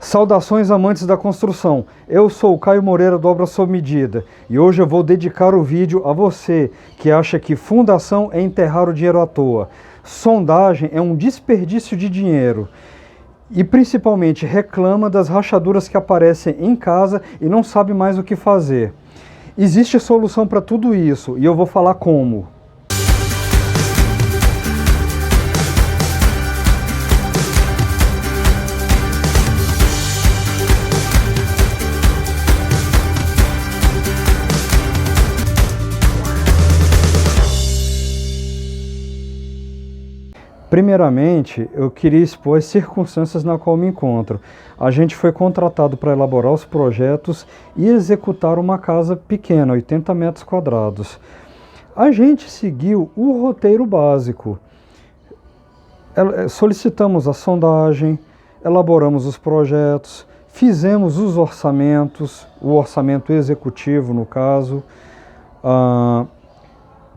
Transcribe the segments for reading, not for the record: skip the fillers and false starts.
Saudações amantes da construção, eu sou o Caio Moreira do Obra Sob Medida e hoje eu vou dedicar o vídeo a você que acha que fundação é enterrar o dinheiro à toa, sondagem é um desperdício de dinheiro e principalmente reclama das rachaduras que aparecem em casa e não sabe mais o que fazer. Existe solução para tudo isso e eu vou falar como. Primeiramente, eu queria expor as circunstâncias na qual me encontro. A gente foi contratado para elaborar os projetos e executar uma casa pequena, 80 metros quadrados. A gente seguiu o roteiro básico. Solicitamos a sondagem, elaboramos os projetos, fizemos os orçamentos, o orçamento executivo no caso,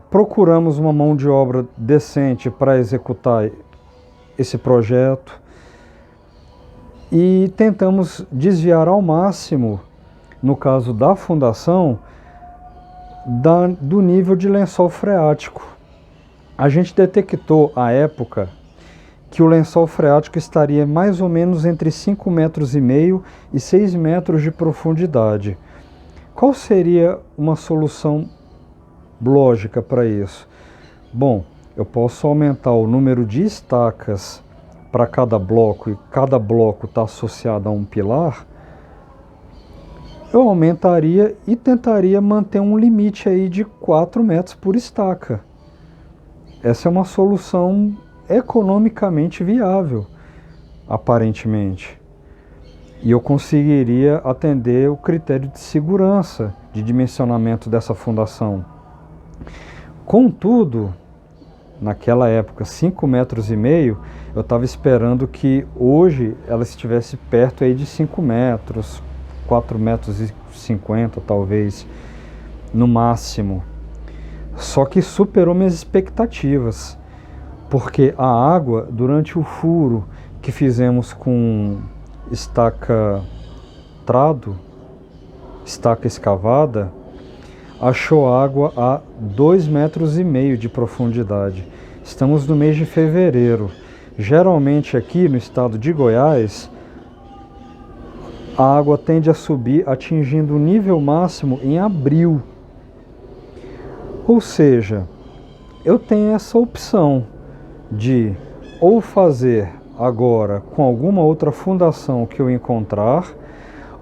procuramos uma mão de obra decente para executar esse projeto e tentamos desviar ao máximo, no caso da fundação, do nível de lençol freático. A gente detectou à época que o lençol freático estaria mais ou menos entre 5,5 metros e 6 metros de profundidade. Qual seria uma solução lógica para isso? Bom, eu posso aumentar o número de estacas para cada bloco e cada bloco está associado a um pilar. Eu aumentaria e tentaria manter um limite aí de 4 metros por estaca. Essa é uma solução economicamente viável, aparentemente. E eu conseguiria atender o critério de segurança de dimensionamento dessa fundação. Contudo, naquela época, 5,5 metros, eu estava esperando que hoje ela estivesse perto aí de 5 metros, 4,50 metros talvez, no máximo. Só que superou minhas expectativas, porque a água, durante o furo que fizemos com estaca trado, estaca escavada, achou água a 2,5 metros de profundidade. Estamos no mês de fevereiro. Geralmente aqui no estado de Goiás, a água tende a subir atingindo o nível máximo em abril. Ou seja, eu tenho essa opção de ou fazer agora com alguma outra fundação que eu encontrar,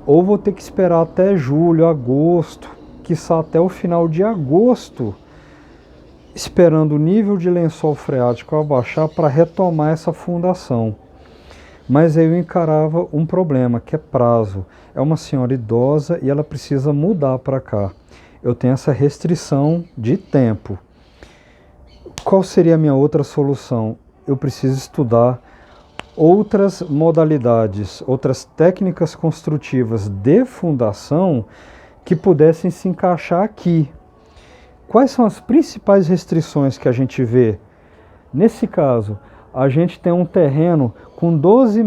ou vou ter que esperar até julho, agosto, quiçá até o final de agosto, esperando o nível de lençol freático abaixar para retomar essa fundação. Mas aí eu encarava um problema, que é prazo. É uma senhora idosa e ela precisa mudar para cá. Eu tenho essa restrição de tempo. Qual seria a minha outra solução? Eu preciso estudar outras modalidades, outras técnicas construtivas de fundação que pudessem se encaixar aqui. Quais são as principais restrições que a gente vê? Nesse caso, a gente tem um terreno com 12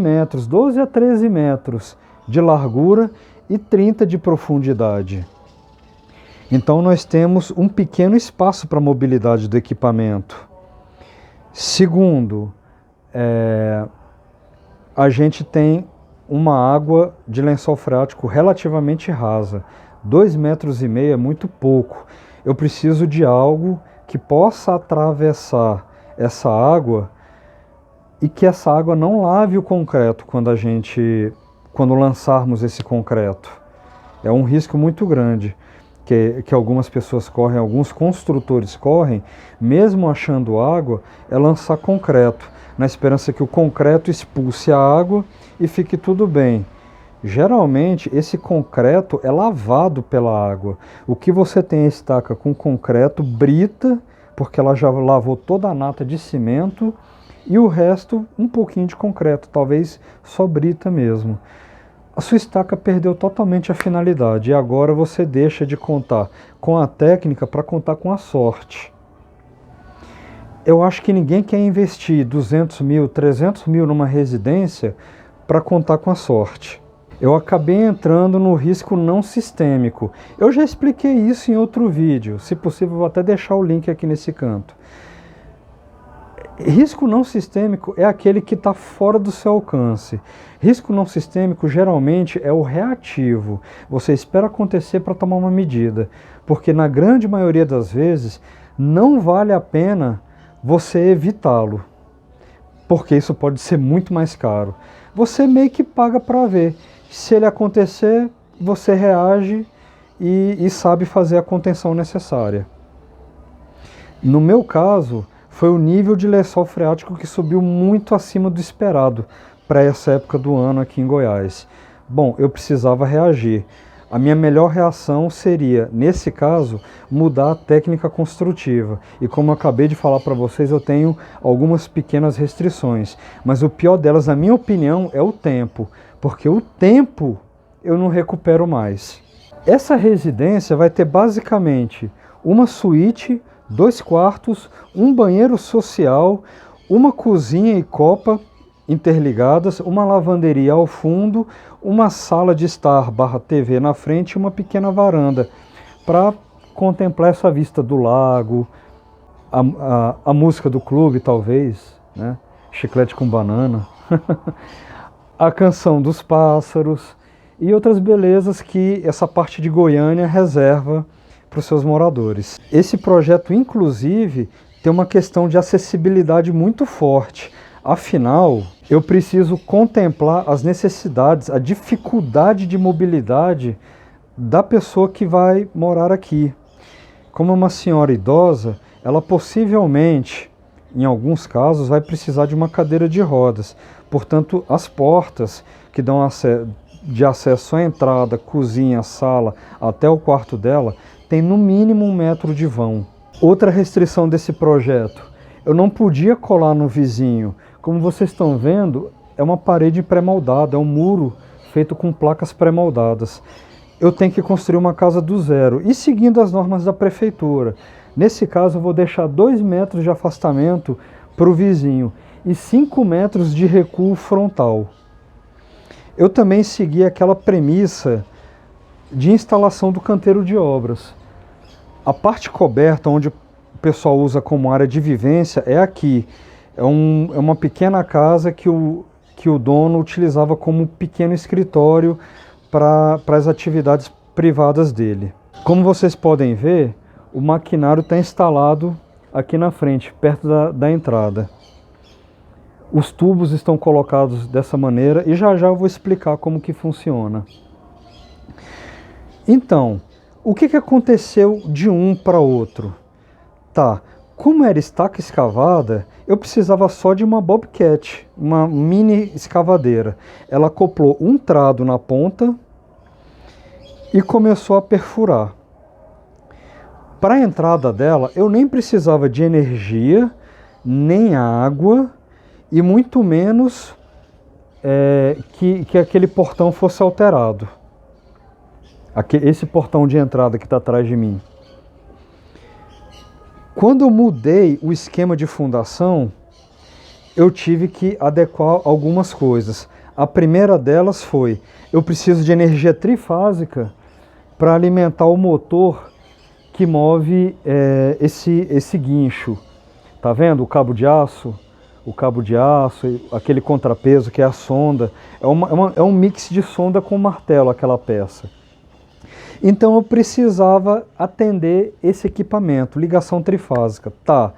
a 13 metros de largura e 30 de profundidade. Então nós temos um pequeno espaço para a mobilidade do equipamento. Segundo, a gente tem uma água de lençol freático relativamente rasa. 2,5 metros é muito pouco. Eu preciso de algo que possa atravessar essa água e que essa água não lave o concreto quando lançarmos esse concreto. É um risco muito grande que algumas pessoas correm, alguns construtores correm, mesmo achando água, é lançar concreto, na esperança que o concreto expulse a água e fique tudo bem. Geralmente, esse concreto é lavado pela água. O que você tem é estaca com concreto, brita, porque ela já lavou toda a nata de cimento, e o resto, um pouquinho de concreto, talvez só brita mesmo. A sua estaca perdeu totalmente a finalidade, e agora você deixa de contar com a técnica para contar com a sorte. Eu acho que ninguém quer investir 200 mil, 300 mil numa residência para contar com a sorte. eu acabei entrando no risco não sistêmico. Eu já expliquei isso em outro vídeo, se possível vou até deixar o link aqui nesse canto. Risco não sistêmico é aquele que está fora do seu alcance. Risco não sistêmico geralmente é o reativo. Você espera acontecer para tomar uma medida, porque na grande maioria das vezes não vale a pena você evitá-lo, porque isso pode ser muito mais caro. Você meio que paga para ver. Se ele acontecer, você reage e sabe fazer a contenção necessária. No meu caso, foi o nível de lençol freático que subiu muito acima do esperado para essa época do ano aqui em Goiás. Bom, eu precisava reagir. A minha melhor reação seria, nesse caso, mudar a técnica construtiva. E como eu acabei de falar para vocês, eu tenho algumas pequenas restrições. Mas o pior delas, na minha opinião, é o tempo. Porque o tempo eu não recupero mais. Essa residência vai ter basicamente uma suíte, 2 quartos, um banheiro social, uma cozinha e copa interligadas, uma lavanderia ao fundo, uma sala de estar /TV na frente e uma pequena varanda para contemplar essa vista do lago, a música do clube talvez, né? Chiclete com banana, a canção dos pássaros e outras belezas que essa parte de Goiânia reserva para os seus moradores. Esse projeto, inclusive, tem uma questão de acessibilidade muito forte. Afinal, eu preciso contemplar as necessidades, a dificuldade de mobilidade da pessoa que vai morar aqui. Como uma senhora idosa, ela possivelmente, em alguns casos, vai precisar de uma cadeira de rodas. Portanto, as portas que dão de acesso à entrada, cozinha, sala, até o quarto dela, tem no mínimo 1 metro de vão. Outra restrição desse projeto, eu não podia colar no vizinho. Como vocês estão vendo, é uma parede pré-moldada, é um muro feito com placas pré-moldadas. Eu tenho que construir uma casa do zero e seguindo as normas da prefeitura. Nesse caso, eu vou deixar 2 metros de afastamento para o vizinho e 5 metros de recuo frontal. Eu também segui aquela premissa de instalação do canteiro de obras. A parte coberta, onde o pessoal usa como área de vivência, é aqui. É uma pequena casa que o dono utilizava como pequeno escritório para as atividades privadas dele. Como vocês podem ver, o maquinário está instalado aqui na frente, perto da entrada. Os tubos estão colocados dessa maneira e já eu vou explicar como que funciona. Então, o que aconteceu de um para outro? Tá, como era estaca escavada, eu precisava só de uma bobcat, uma mini escavadeira. Ela acoplou um trado na ponta e começou a perfurar. Para a entrada dela, eu nem precisava de energia, nem água, e muito menos que aquele portão fosse alterado. Esse portão de entrada que está atrás de mim. Quando eu mudei o esquema de fundação, eu tive que adequar algumas coisas. A primeira delas foi, eu preciso de energia trifásica para alimentar o motor que move esse guincho. Tá vendo o cabo de aço? O cabo de aço, aquele contrapeso que é a sonda. É um mix de sonda com martelo, aquela peça. Então eu precisava atender esse equipamento, ligação trifásica. Tá,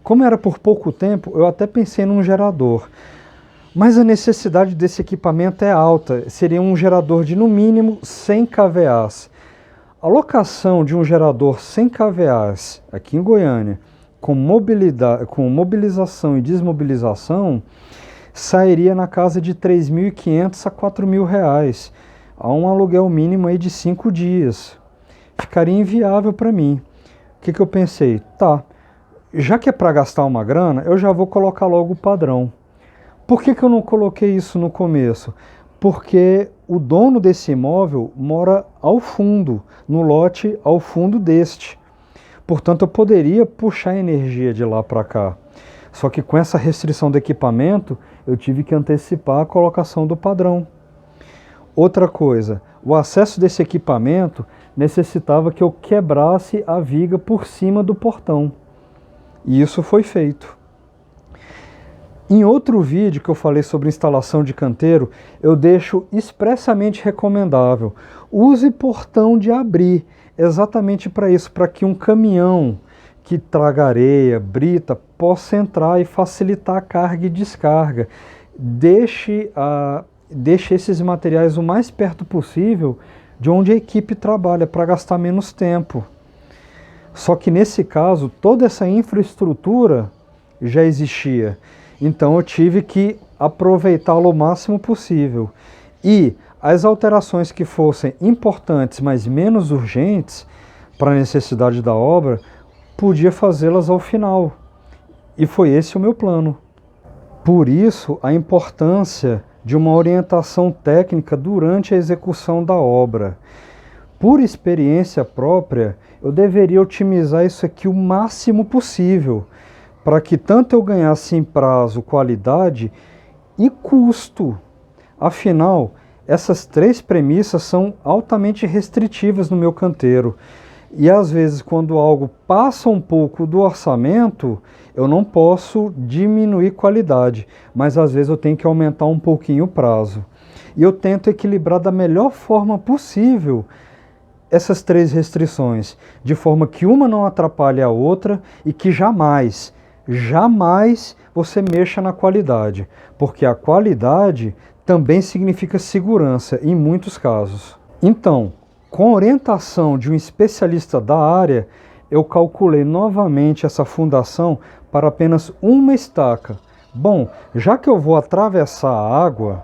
como era por pouco tempo, eu até pensei num gerador. Mas a necessidade desse equipamento é alta, seria um gerador de no mínimo 100 kVAs. A locação de um gerador 100 kVAs aqui em Goiânia, com mobilização e desmobilização, sairia na casa de R$ 3.500 a R$ 4.000. Há um aluguel mínimo aí de 5 dias. Ficaria inviável para mim. O que eu pensei? Tá, já que é para gastar uma grana, eu já vou colocar logo o padrão. Por que eu não coloquei isso no começo? Porque o dono desse imóvel mora ao fundo, no lote ao fundo deste. Portanto, eu poderia puxar energia de lá para cá. Só que com essa restrição do equipamento, eu tive que antecipar a colocação do padrão. Outra coisa, o acesso desse equipamento necessitava que eu quebrasse a viga por cima do portão. E isso foi feito. Em outro vídeo que eu falei sobre instalação de canteiro, eu deixo expressamente recomendável: use portão de abrir, exatamente para isso, para que um caminhão que traga areia, brita, possa entrar e facilitar a carga e descarga. Deixe esses materiais o mais perto possível de onde a equipe trabalha, para gastar menos tempo. Só que nesse caso, toda essa infraestrutura já existia. Então eu tive que aproveitá-lo o máximo possível. E as alterações que fossem importantes, mas menos urgentes para a necessidade da obra, podia fazê-las ao final. E foi esse o meu plano. Por isso, a importância de uma orientação técnica durante a execução da obra. Por experiência própria, eu deveria otimizar isso aqui o máximo possível, para que tanto eu ganhasse em prazo, qualidade e custo. Afinal, essas três premissas são altamente restritivas no meu canteiro. E às vezes, quando algo passa um pouco do orçamento, eu não posso diminuir qualidade, mas às vezes eu tenho que aumentar um pouquinho o prazo. E eu tento equilibrar da melhor forma possível essas três restrições, de forma que uma não atrapalhe a outra e que jamais você mexa na qualidade, porque a qualidade também significa segurança em muitos casos. Então, com a orientação de um especialista da área, eu calculei novamente essa fundação para apenas uma estaca. Bom, já que eu vou atravessar a água,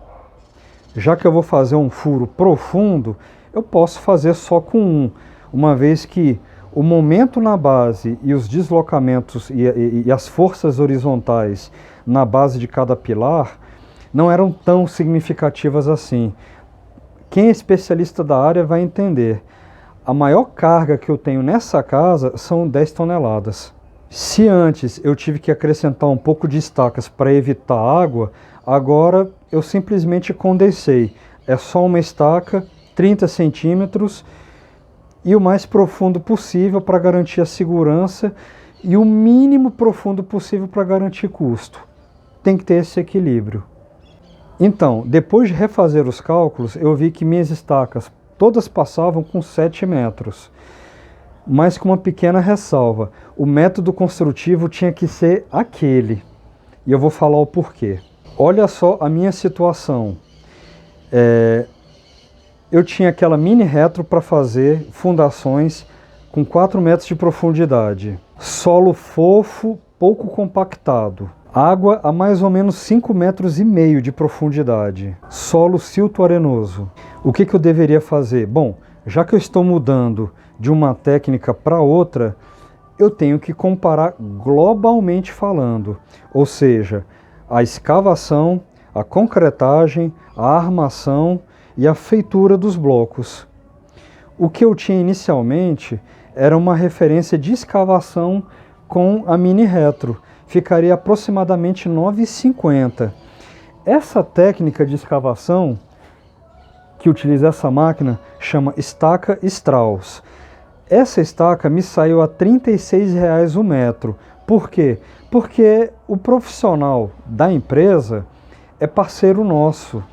já que eu vou fazer um furo profundo, eu posso fazer só com uma vez que o momento na base e os deslocamentos e as forças horizontais na base de cada pilar não eram tão significativas assim. Quem é especialista da área vai entender. A maior carga que eu tenho nessa casa são 10 toneladas. Se antes eu tive que acrescentar um pouco de estacas para evitar água, agora eu simplesmente condensei. É só uma estaca, 30 centímetros, e o mais profundo possível para garantir a segurança e o mínimo profundo possível para garantir custo. Tem que ter esse equilíbrio. Então, depois de refazer os cálculos, eu vi que minhas estacas todas passavam com 7 metros. Mas com uma pequena ressalva: o método construtivo tinha que ser aquele. E eu vou falar o porquê. Olha só a minha situação. Eu tinha aquela mini retro para fazer fundações com 4 metros de profundidade. Solo fofo, pouco compactado. Água a mais ou menos 5,5 metros de profundidade. Solo silto arenoso. O que eu deveria fazer? Bom, já que eu estou mudando de uma técnica para outra, eu tenho que comparar globalmente falando. Ou seja, a escavação, a concretagem, a armação e a feitura dos blocos. O que eu tinha inicialmente era uma referência de escavação com a mini retro. Ficaria aproximadamente 9,50. Essa técnica de escavação que utiliza essa máquina chama estaca Strauss. Essa estaca me saiu a R$ 36,00 o metro. Por quê? Porque o profissional da empresa é parceiro nosso.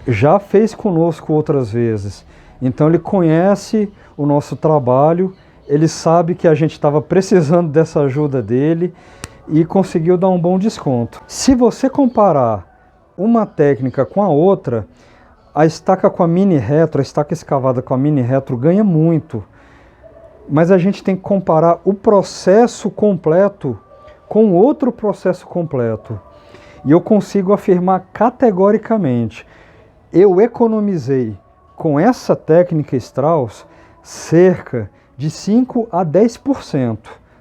Já fez conosco outras vezes. Então ele conhece o nosso trabalho, ele sabe que a gente estava precisando dessa ajuda dele e conseguiu dar um bom desconto. Se você comparar uma técnica com a outra, a estaca com a mini retro, a estaca escavada com a mini retro ganha muito. Mas a gente tem que comparar o processo completo com outro processo completo. E eu consigo afirmar categoricamente: eu economizei com essa técnica Strauss cerca de 5 a 10%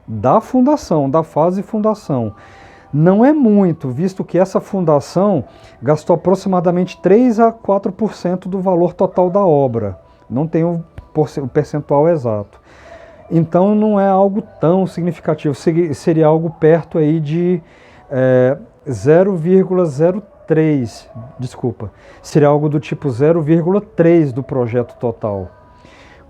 da fundação, da fase fundação. Não é muito, visto que essa fundação gastou aproximadamente 3 a 4% do valor total da obra. Não tenho o percentual exato. Então não é algo tão significativo, seria algo perto aí de 0,03 0,3, desculpa, seria algo do tipo 0,3 do projeto total.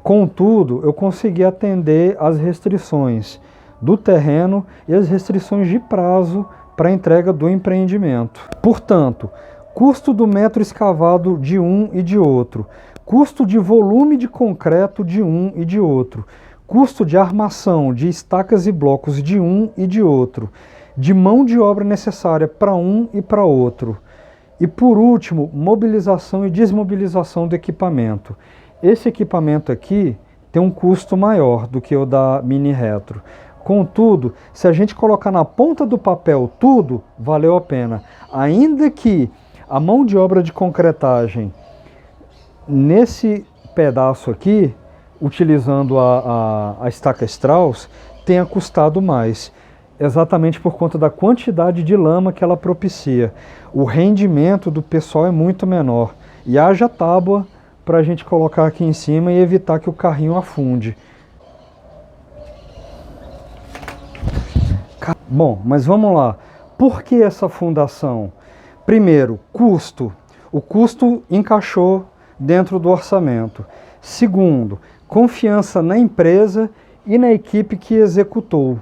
Contudo, eu consegui atender às restrições do terreno e as restrições de prazo para a entrega do empreendimento. Portanto, custo do metro escavado de um e de outro, custo de volume de concreto de um e de outro, custo de armação de estacas e blocos de um e de outro, de mão de obra necessária para um e para outro. E por último, mobilização e desmobilização do equipamento. Esse equipamento aqui tem um custo maior do que o da Mini Retro. Contudo, se a gente colocar na ponta do papel tudo, valeu a pena. Ainda que a mão de obra de concretagem nesse pedaço aqui, utilizando a estaca Strauss, tenha custado mais. Exatamente por conta da quantidade de lama que ela propicia. O rendimento do pessoal é muito menor. E haja tábua para a gente colocar aqui em cima e evitar que o carrinho afunde. Bom, mas vamos lá. Por que essa fundação? Primeiro, custo. O custo encaixou dentro do orçamento. Segundo, confiança na empresa e na equipe que executou.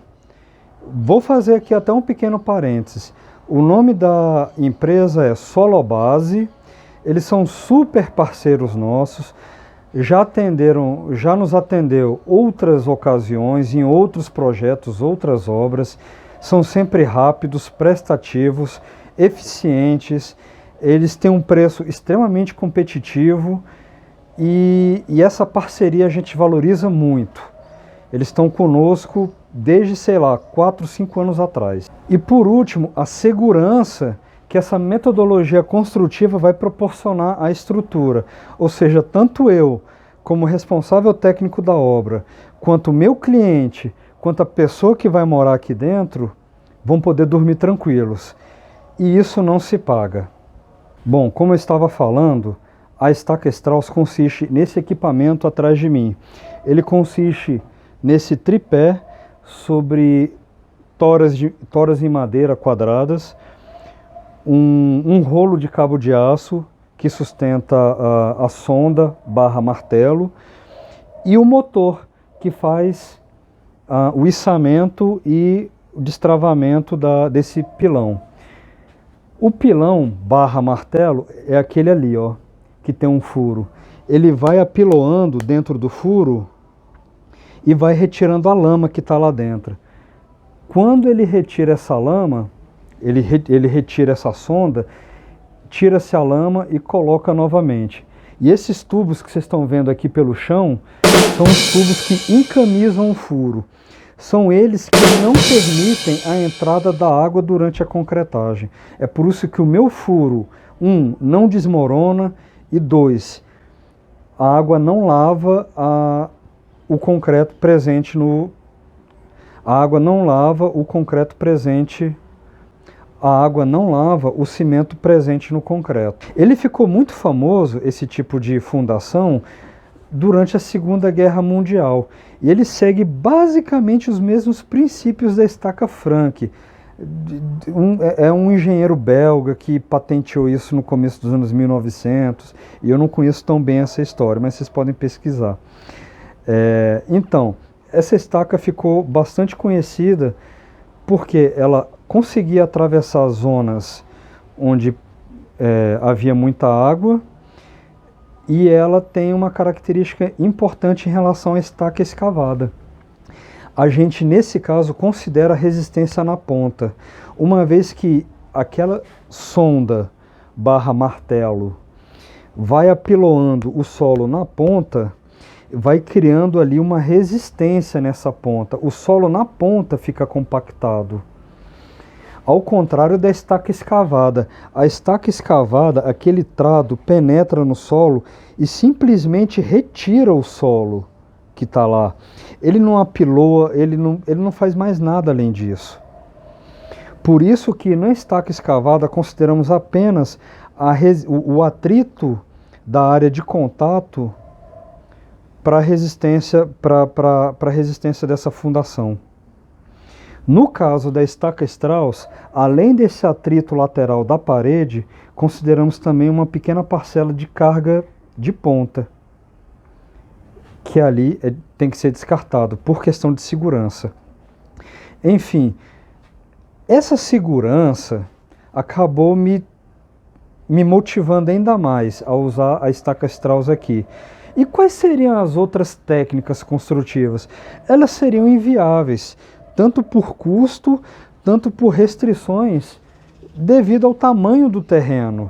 Vou fazer aqui até um pequeno parênteses. O nome da empresa é Solobase. Eles são super parceiros nossos. Já nos atendeu outras ocasiões, em outros projetos, outras obras. São sempre rápidos, prestativos, eficientes. Eles têm um preço extremamente competitivo e essa parceria a gente valoriza muito. Eles estão conosco desde, sei lá, 4, 5 anos atrás. E por último, a segurança que essa metodologia construtiva vai proporcionar à estrutura. Ou seja, tanto eu, como responsável técnico da obra, quanto o meu cliente, quanto a pessoa que vai morar aqui dentro, vão poder dormir tranquilos. E isso não se paga. Bom, como eu estava falando, a estaca Strauss consiste nesse equipamento atrás de mim. Ele consiste nesse tripé sobre toras em madeira quadradas, um rolo de cabo de aço que sustenta a sonda / martelo e o motor que faz o içamento e o destravamento desse pilão. O pilão / martelo é aquele ali, ó, que tem um furo. Ele vai apiloando dentro do furo e vai retirando a lama que está lá dentro. Quando ele retira essa lama, ele retira essa sonda, tira-se a lama e coloca novamente. E esses tubos que vocês estão vendo aqui pelo chão, são os tubos que encamisam o furo. São eles que não permitem a entrada da água durante a concretagem. É por isso que o meu furo, não desmorona, e 2, a água não lava o concreto presente no... A água não lava o concreto presente... A água não lava o cimento presente no concreto. Ele ficou muito famoso, esse tipo de fundação, durante a Segunda Guerra Mundial. E ele segue basicamente os mesmos princípios da estaca Frank. É um engenheiro belga que patenteou isso no começo dos anos 1900, e eu não conheço tão bem essa história, mas vocês podem pesquisar. Então, essa estaca ficou bastante conhecida porque ela conseguia atravessar zonas onde havia muita água, e ela tem uma característica importante em relação à estaca escavada. A gente, nesse caso, considera a resistência na ponta, uma vez que aquela sonda / martelo vai apiloando o solo na ponta, vai criando ali uma resistência nessa ponta. O solo na ponta fica compactado. Ao contrário da estaca escavada. A estaca escavada, aquele trado penetra no solo e simplesmente retira o solo que está lá. Ele não apiloa, ele não faz mais nada além disso. Por isso que na estaca escavada consideramos apenas o atrito da área de contato para a resistência dessa fundação. No caso da estaca Strauss, além desse atrito lateral da parede, consideramos também uma pequena parcela de carga de ponta, que ali tem que ser descartado por questão de segurança. Enfim, essa segurança acabou me motivando ainda mais a usar a estaca Strauss aqui. E quais seriam as outras técnicas construtivas? Elas seriam inviáveis, tanto por custo, tanto por restrições devido ao tamanho do terreno.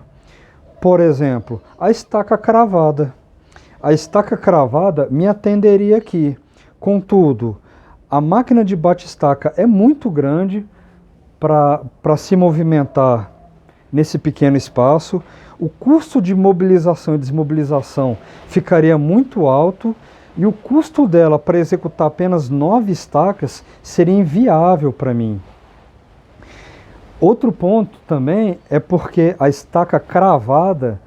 Por exemplo, a estaca cravada. A estaca cravada me atenderia aqui. Contudo, a máquina de bate-estaca é muito grande para se movimentar nesse pequeno espaço. O custo de mobilização e desmobilização ficaria muito alto e o custo dela para executar apenas 9 estacas seria inviável para mim. Outro ponto também é porque a estaca cravada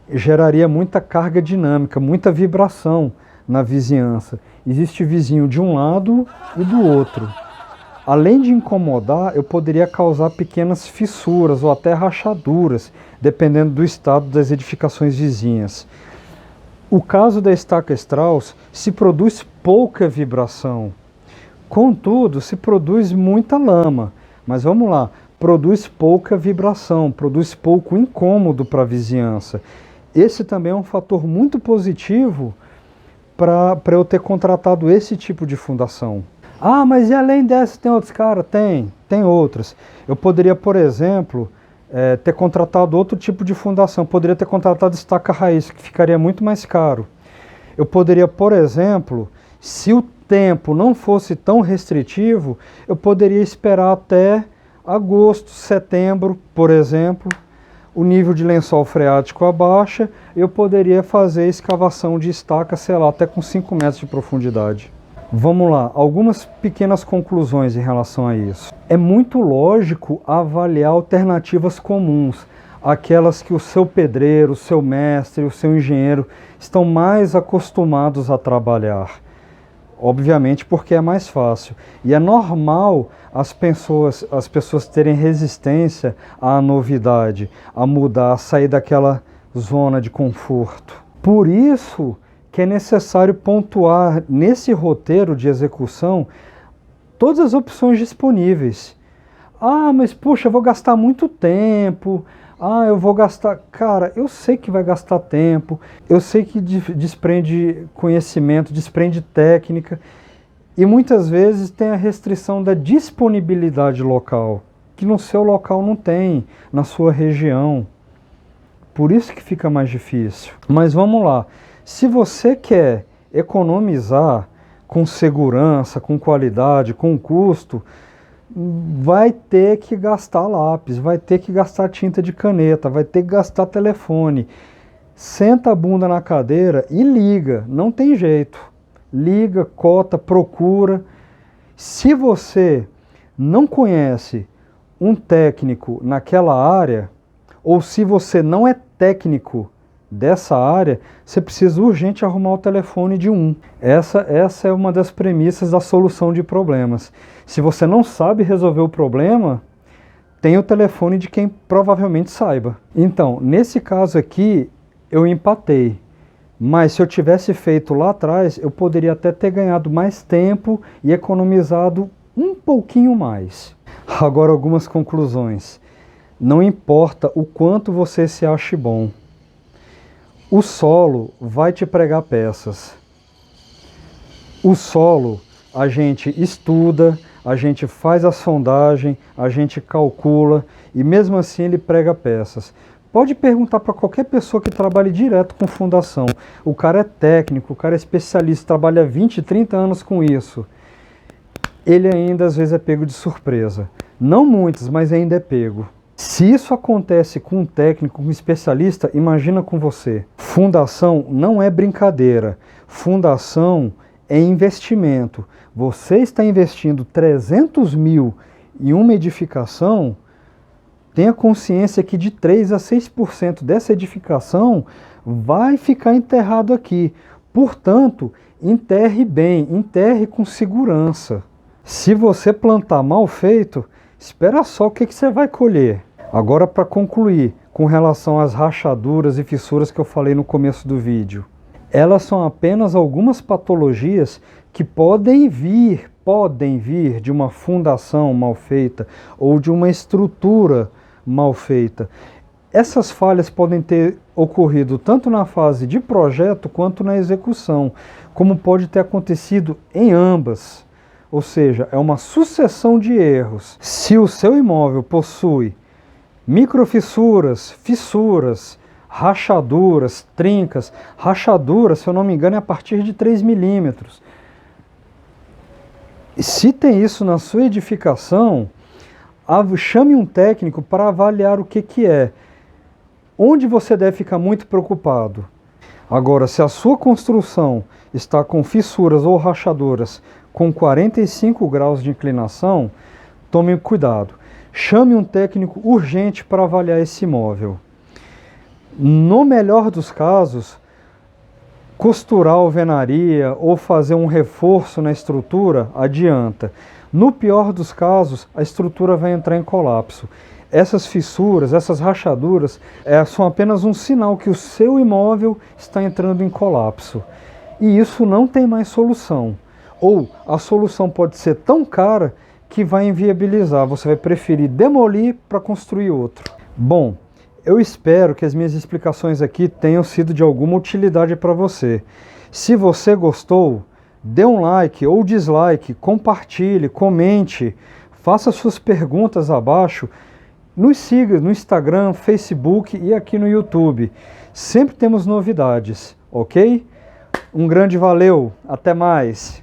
geraria muita carga dinâmica, muita vibração na vizinhança. Existe vizinho de um lado e do outro. Além de incomodar, eu poderia causar pequenas fissuras ou até rachaduras, dependendo do estado das edificações vizinhas. O caso da estaca Strauss, se produz pouca vibração. Contudo, se produz muita lama. Mas vamos lá, produz pouca vibração, produz pouco incômodo para a vizinhança. Esse também é um fator muito positivo para eu ter contratado esse tipo de fundação. Ah, mas e além dessa tem outros? Cara, tem outras. Eu poderia, por exemplo, ter contratado outro tipo de fundação. Poderia ter contratado estaca raiz, que ficaria muito mais caro. Eu poderia, por exemplo, se o tempo não fosse tão restritivo, eu poderia esperar até agosto, setembro, por exemplo. O nível de lençol freático abaixa, eu poderia fazer escavação de estaca, sei lá, até com 5 metros de profundidade. Vamos lá, algumas pequenas conclusões em relação a isso. É muito lógico avaliar alternativas comuns, aquelas que o seu pedreiro, o seu mestre, o seu engenheiro estão mais acostumados a trabalhar. Obviamente porque é mais fácil. E é normal as pessoas terem resistência à novidade, a mudar, a sair daquela zona de conforto. Por isso que é necessário pontuar nesse roteiro de execução todas as opções disponíveis. Ah, mas puxa, eu vou gastar muito tempo. Ah, eu vou gastar... Cara, eu sei que vai gastar tempo, eu sei que desprende conhecimento, desprende técnica, e muitas vezes tem a restrição da disponibilidade local, que no seu local não tem, na sua região. Por isso que fica mais difícil. Mas vamos lá. Se você quer economizar com segurança, com qualidade, com custo, vai ter que gastar lápis, vai ter que gastar tinta de caneta, vai ter que gastar telefone. Senta a bunda na cadeira e liga, não tem jeito. Liga, cota, procura. Se você não conhece um técnico naquela área, ou se você não é técnico dessa área, você precisa urgente arrumar o telefone de um. Essa é uma das premissas da solução de problemas. Se você não sabe resolver o problema, tem o telefone de quem provavelmente saiba. Então, nesse caso aqui, eu empatei. Mas se eu tivesse feito lá atrás, eu poderia até ter ganhado mais tempo e economizado um pouquinho mais. Agora, algumas conclusões. Não importa o quanto você se ache bom, o solo vai te pregar peças. O solo a gente estuda, a gente faz a sondagem, a gente calcula e mesmo assim ele prega peças. Pode perguntar para qualquer pessoa que trabalhe direto com fundação. O cara é técnico, o cara é especialista, trabalha 20, 30 anos com isso. Ele ainda às vezes é pego de surpresa. Não muitos, mas ainda é pego. Se isso acontece com um técnico, com um especialista, imagina com você. Fundação não é brincadeira. Fundação é investimento. Você está investindo 300 mil em uma edificação, tenha consciência que de 3 a 6% dessa edificação vai ficar enterrado aqui. Portanto, enterre bem, enterre com segurança. Se você plantar mal feito, espera só o que você vai colher. Agora, para concluir, com relação às rachaduras e fissuras que eu falei no começo do vídeo. Elas são apenas algumas patologias que podem vir de uma fundação mal feita ou de uma estrutura mal feita. Essas falhas podem ter ocorrido tanto na fase de projeto quanto na execução, como pode ter acontecido em ambas. Ou seja, é uma sucessão de erros. Se o seu imóvel possui microfissuras, fissuras, rachaduras, trincas, rachaduras, se eu não me engano, é a partir de 3 milímetros. Se tem isso na sua edificação, chame um técnico para avaliar o que é. Onde você deve ficar muito preocupado? Agora, se a sua construção está com fissuras ou rachaduras com 45 graus de inclinação, tome cuidado. Chame um técnico urgente para avaliar esse imóvel. No melhor dos casos, costurar a alvenaria ou fazer um reforço na estrutura adianta. No pior dos casos, a estrutura vai entrar em colapso. Essas fissuras, essas rachaduras, são apenas um sinal que o seu imóvel está entrando em colapso. E isso não tem mais solução. Ou a solução pode ser tão cara que vai inviabilizar. Você vai preferir demolir para construir outro. Bom, eu espero que as minhas explicações aqui tenham sido de alguma utilidade para você. Se você gostou, dê um like ou dislike, compartilhe, comente, faça suas perguntas abaixo, nos siga no Instagram, Facebook e aqui no YouTube. Sempre temos novidades, ok? Um grande valeu, até mais!